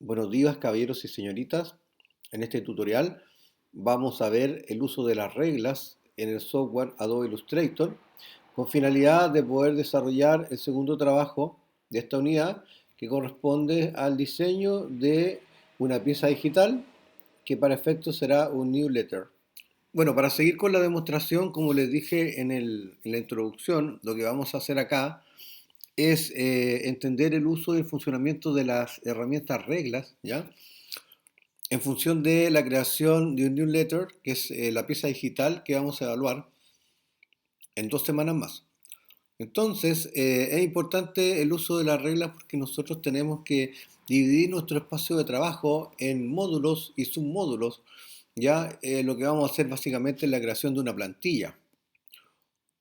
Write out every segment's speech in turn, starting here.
Buenos días, caballeros y señoritas. En este tutorial vamos a ver el uso de las reglas en el software Adobe Illustrator con finalidad de poder desarrollar el segundo trabajo de esta unidad que corresponde al diseño de una pieza digital que para efecto será un newsletter. Bueno, para seguir con la demostración, como les dije en la introducción, lo que vamos a hacer acá es entender el uso y el funcionamiento de las herramientas reglas, ¿ya? En función de la creación de un newsletter, que es la pieza digital que vamos a evaluar en 2 semanas más. Entonces, es importante el uso de las reglas porque nosotros tenemos que dividir nuestro espacio de trabajo en módulos y submódulos. Ya lo que vamos a hacer básicamente es la creación de una plantilla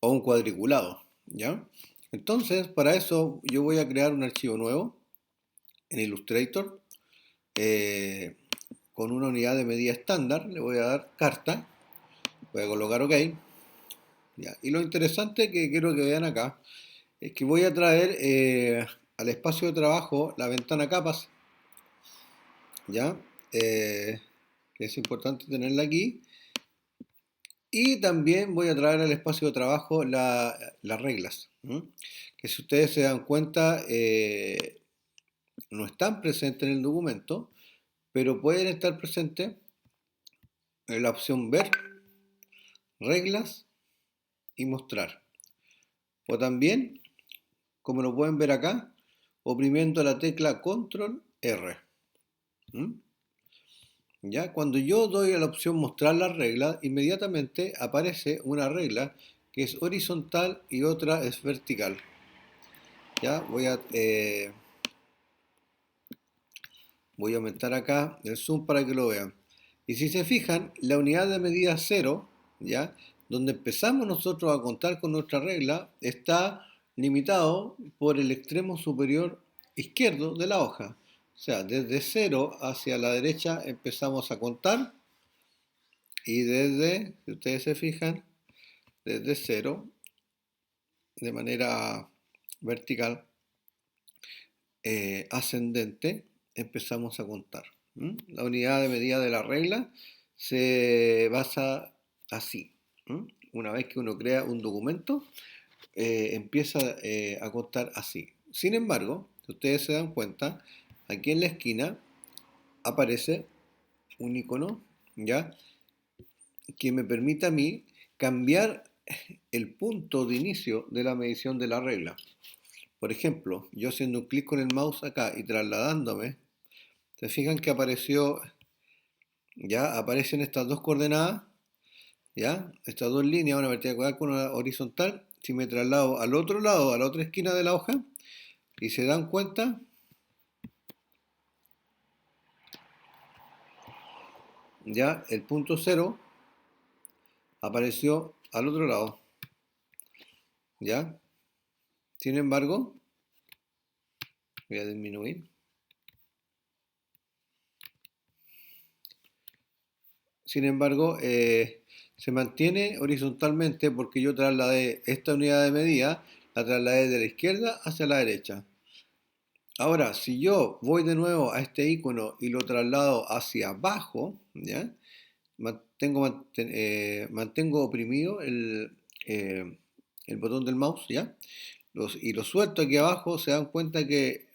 o un cuadriculado. ¿Ya? Entonces, para eso yo voy a crear un archivo nuevo en Illustrator eh, con una unidad de medida estándar. Le voy a dar carta, voy a colocar OK. ¿Ya? Y lo interesante que quiero que vean acá es que voy a traer al espacio de trabajo la ventana capas, ¿ya? Que es importante tenerla aquí. Y también voy a traer al espacio de trabajo las reglas, ¿m? Que si ustedes se dan cuenta no están presentes en el documento, pero pueden estar presentes en la opción ver, reglas y mostrar. O también, como lo pueden ver acá, oprimiendo la tecla Control R. ¿Mm? ¿Ya? Cuando yo doy a la opción mostrar las reglas, inmediatamente aparece una regla que es horizontal y otra es vertical. ¿Ya? Voy a aumentar acá el zoom para que lo vean. Y si se fijan, la unidad de medida 0, ¿ya? Donde empezamos nosotros a contar con nuestra regla, está limitado por el extremo superior izquierdo de la hoja. O sea, desde 0 hacia la derecha empezamos a contar y desde, si ustedes se fijan, desde 0, de manera vertical, ascendente, empezamos a contar. ¿Mm? La unidad de medida de la regla se basa así. ¿Mm? Una vez que uno crea un documento, empieza a contar así. Sin embargo, si ustedes se dan cuenta, aquí en la esquina aparece un icono, ¿ya? Que me permite a mí cambiar el punto de inicio de la medición de la regla. Por ejemplo, yo haciendo un clic con el mouse acá y trasladándome, se fijan que ya aparecen estas dos coordenadas, ya, estas dos líneas, una vertical con una horizontal. Si me traslado al otro lado, a la otra esquina de la hoja, y se dan cuenta, ya el punto cero apareció al otro lado, ya. Sin embargo, voy a disminuir. Sin embargo, se mantiene horizontalmente porque yo trasladé esta unidad de medida, la trasladé de la izquierda hacia la derecha. Ahora, si yo voy de nuevo a este icono y lo traslado hacia abajo, ¿ya? Mantengo oprimido el botón del mouse, ¿ya? Y lo suelto aquí abajo, se dan cuenta que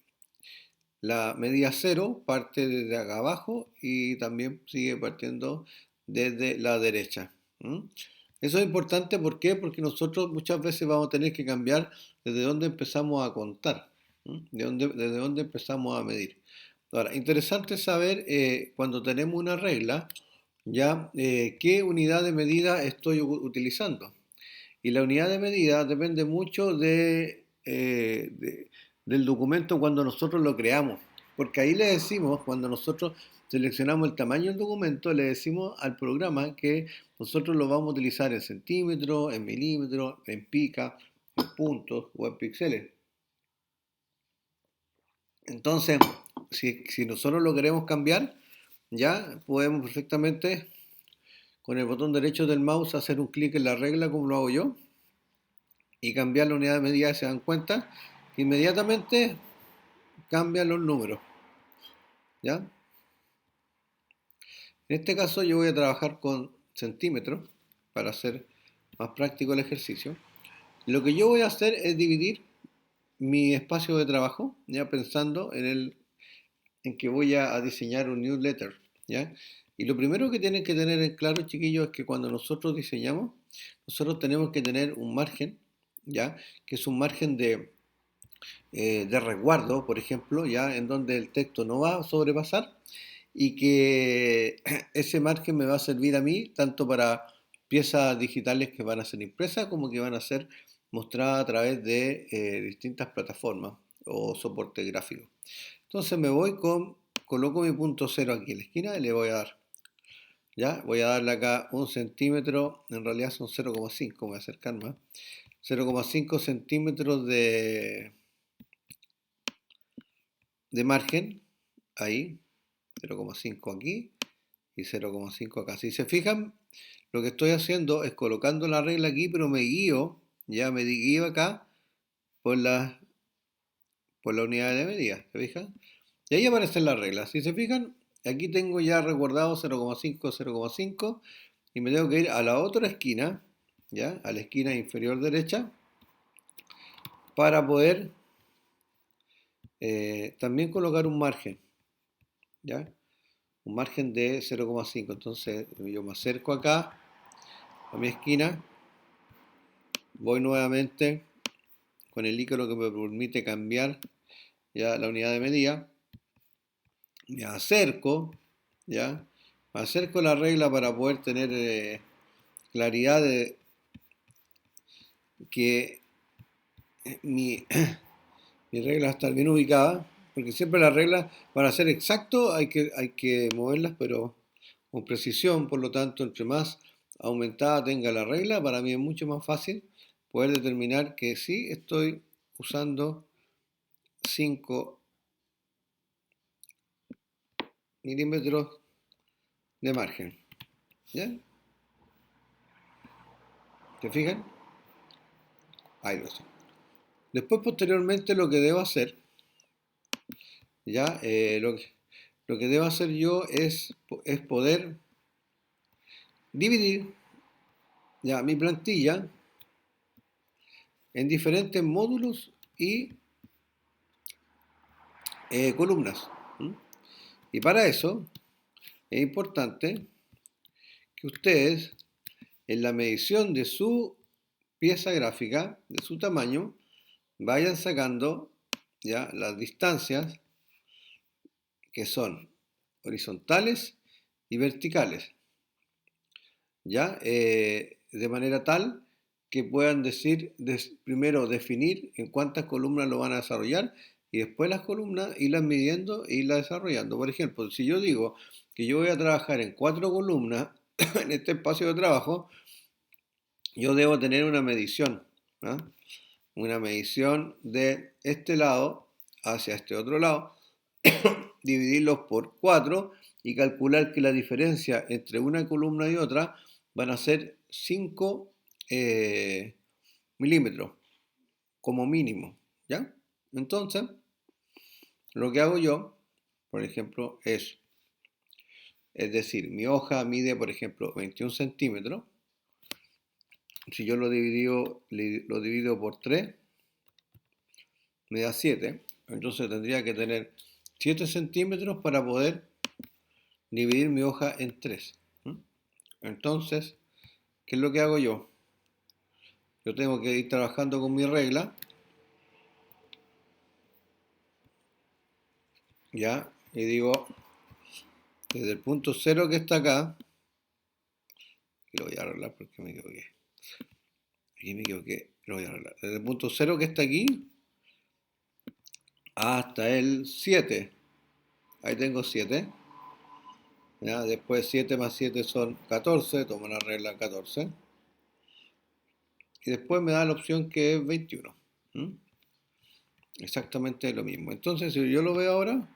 la medida 0 parte desde acá abajo y también sigue partiendo desde la derecha. ¿Mm? Eso es importante, ¿por qué? Porque nosotros muchas veces vamos a tener que cambiar desde dónde empezamos a contar, ¿Mm? Desde dónde empezamos a medir. Ahora, interesante saber cuando tenemos una regla, ya qué unidad de medida estoy utilizando. Y la unidad de medida depende mucho del documento cuando nosotros lo creamos. Porque ahí le decimos, cuando nosotros seleccionamos el tamaño del documento, le decimos al programa que nosotros lo vamos a utilizar en centímetros, en milímetros, en pica, en puntos o en píxeles. Entonces, si nosotros lo queremos cambiar, ya podemos perfectamente con el botón derecho del mouse hacer un clic en la regla como lo hago yo y cambiar la unidad de medida. Se dan cuenta que inmediatamente cambian los números, ¿ya? En este caso yo voy a trabajar con centímetros para hacer más práctico el ejercicio. Lo que yo voy a hacer es dividir mi espacio de trabajo, ya pensando en que voy a diseñar un newsletter, ¿ya? Y lo primero que tienen que tener en claro, chiquillos, es que cuando nosotros diseñamos, nosotros tenemos que tener un margen, ¿ya? Que es un margen de resguardo, por ejemplo, ya en donde el texto no va a sobrepasar y que ese margen me va a servir a mí tanto para piezas digitales que van a ser impresas como que van a ser mostradas a través de distintas plataformas o soporte gráfico. Entonces coloco mi punto cero aquí en la esquina y le voy a dar. ¿Ya? Voy a darle acá un centímetro, en realidad son 0,5, me voy a acercar más. 0,5 centímetros de margen, ahí, 0,5 aquí y 0,5 acá. Si se fijan, lo que estoy haciendo es colocando la regla aquí, pero me guío acá por por la unidad de medida, ¿se fijan? Y ahí aparecen las reglas. Si se fijan, aquí tengo ya resguardado 0,5, 0,5 y me tengo que ir a la otra esquina, ¿ya? A la esquina inferior derecha, para poder también colocar un margen, ¿ya? Un margen de 0,5. Entonces yo me acerco acá a mi esquina, voy nuevamente con el icono que me permite cambiar ya la unidad de medida, me acerco, ¿ya? Me acerco a la regla para poder tener claridad de que mi, mi regla va a estar bien ubicada, porque siempre las reglas, para ser exacto, hay que moverlas, pero con precisión. Por lo tanto, entre más aumentada tenga la regla, para mí es mucho más fácil poder determinar que sí estoy usando 5 milímetros de margen. ¿Ya? ¿Se fijan? Ahí lo sé. Después, posteriormente, lo que debo hacer, ¿ya? Lo que debo hacer yo es poder dividir ya mi plantilla en diferentes módulos y columnas. ¿Mm? Y para eso es importante que ustedes, en la medición de su pieza gráfica, de su tamaño, vayan sacando ya las distancias que son horizontales y verticales, ya de manera tal que puedan primero definir en cuántas columnas lo van a desarrollar y después las columnas irlas midiendo e irlas desarrollando. Por ejemplo, si yo digo que yo voy a trabajar en 4 columnas en este espacio de trabajo, yo debo tener una medición, ¿ah? Una medición de este lado hacia este otro lado, dividirlos por 4 y calcular que la diferencia entre una columna y otra van a ser 5 milímetros como mínimo, ¿ya? Entonces, lo que hago yo, por ejemplo, es decir, mi hoja mide, por ejemplo, 21 centímetros. Si yo lo divido por 3, me da 7. Entonces tendría que tener 7 centímetros para poder dividir mi hoja en 3. Entonces, ¿qué es lo que hago yo? Yo tengo que ir trabajando con mi regla, ¿ya? Y digo, desde el punto cero que está acá, y lo voy a arreglar porque me equivoqué. Aquí me equivoqué, lo voy a arreglar. Desde el punto cero que está aquí hasta el 7. Ahí tengo 7. ¿Ya? Después 7 más 7 son 14, tomo la regla 14. Y después me da la opción que es 21. ¿Mm? Exactamente lo mismo. Entonces, si yo lo veo ahora,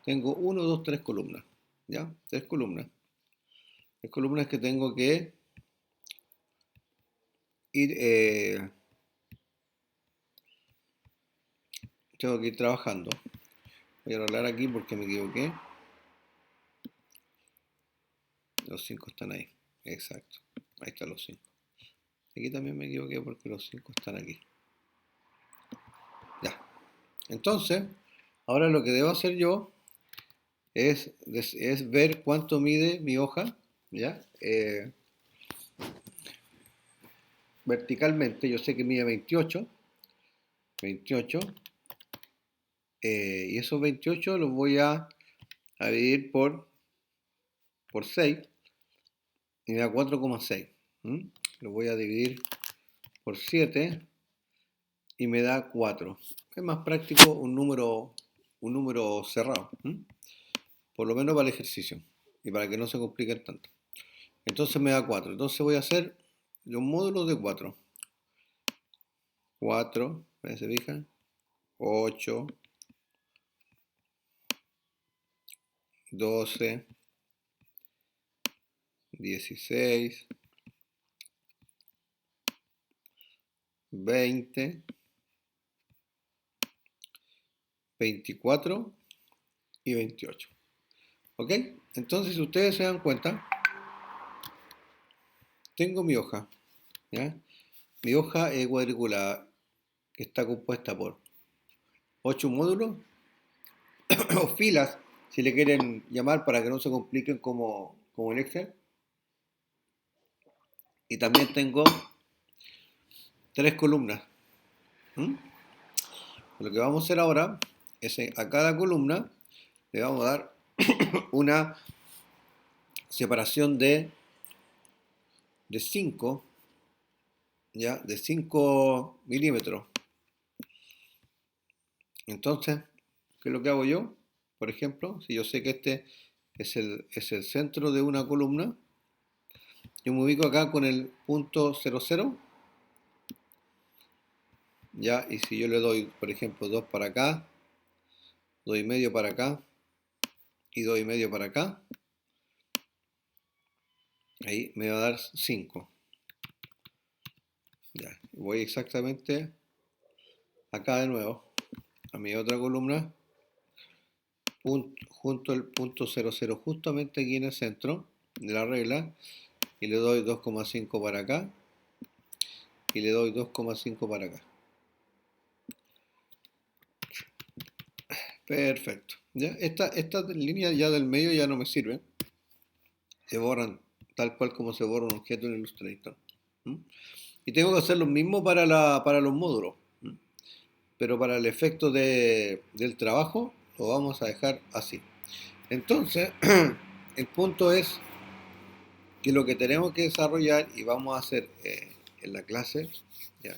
tengo 1, 2, 3 columnas. ¿Ya? 3 columnas. 3 columnas que ir, tengo que ir trabajando. Voy a arreglar aquí porque me equivoqué. Los 5 están ahí. Exacto. Ahí están los 5. Aquí también me equivoqué porque los 5 están aquí. Ya. Entonces, ahora lo que debo hacer yo es ver cuánto mide mi hoja, ¿ya? Verticalmente, yo sé que mide 28, 28, y esos 28 los voy a dividir por 6 y me da 4,6. Lo voy a dividir por 7 y me da 4. Es más práctico un número cerrado, por lo menos para el ejercicio y para que no se compliquen tanto. Entonces me da 4. Entonces voy a hacer los módulos de 4. 4, ¿se fijan? 8, 12, 16, 20, 24 y 28. ¿Ok? Entonces, si ustedes se dan cuenta, tengo mi hoja, ¿ya? Mi hoja es cuadriculada, que está compuesta por 8 módulos o filas, si le quieren llamar para que no se compliquen como en Excel. Y también tengo 3 columnas. ¿Mm? Lo que vamos a hacer ahora es a cada columna le vamos a dar una separación de 5, ¿ya? De 5 milímetros. Entonces, ¿qué es lo que hago yo? Por ejemplo, si yo sé que este es el centro de una columna, yo me ubico acá con el punto 00, ¿ya? Y si yo le doy, por ejemplo, 2 para acá, 2,5 para acá y 2,5 para acá, ahí me va a dar 5. Ya, voy exactamente acá de nuevo a mi otra columna, junto al punto 00, justamente aquí en el centro de la regla, y le doy 2,5 para acá y le doy 2,5 para acá. Perfecto. ¿Ya? Esta línea ya del medio ya no me sirve. Se borran tal cual como se borra un objeto en Illustrator. ¿Mm? Y tengo que hacer lo mismo para los módulos. Pero para el efecto del trabajo lo vamos a dejar así. Entonces, el punto es que lo que tenemos que desarrollar y vamos a hacer en la clase, ¿ya?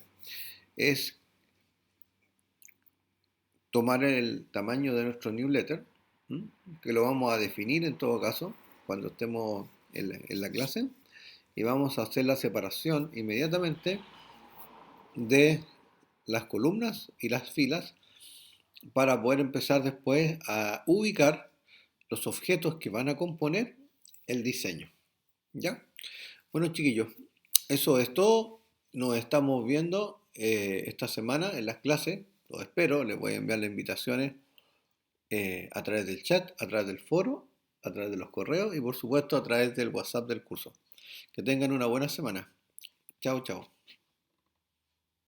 Es tomar el tamaño de nuestro newsletter, que lo vamos a definir en todo caso cuando estemos en la clase, y vamos a hacer la separación inmediatamente de las columnas y las filas para poder empezar después a ubicar los objetos que van a componer el diseño. ¿Ya? Bueno, chiquillos, eso es todo. Nos estamos viendo esta semana en las clases. Los espero. Les voy a enviar las invitaciones a través del chat, a través del foro, a través de los correos y por supuesto a través del WhatsApp del curso. Que tengan una buena semana. Chao, chao.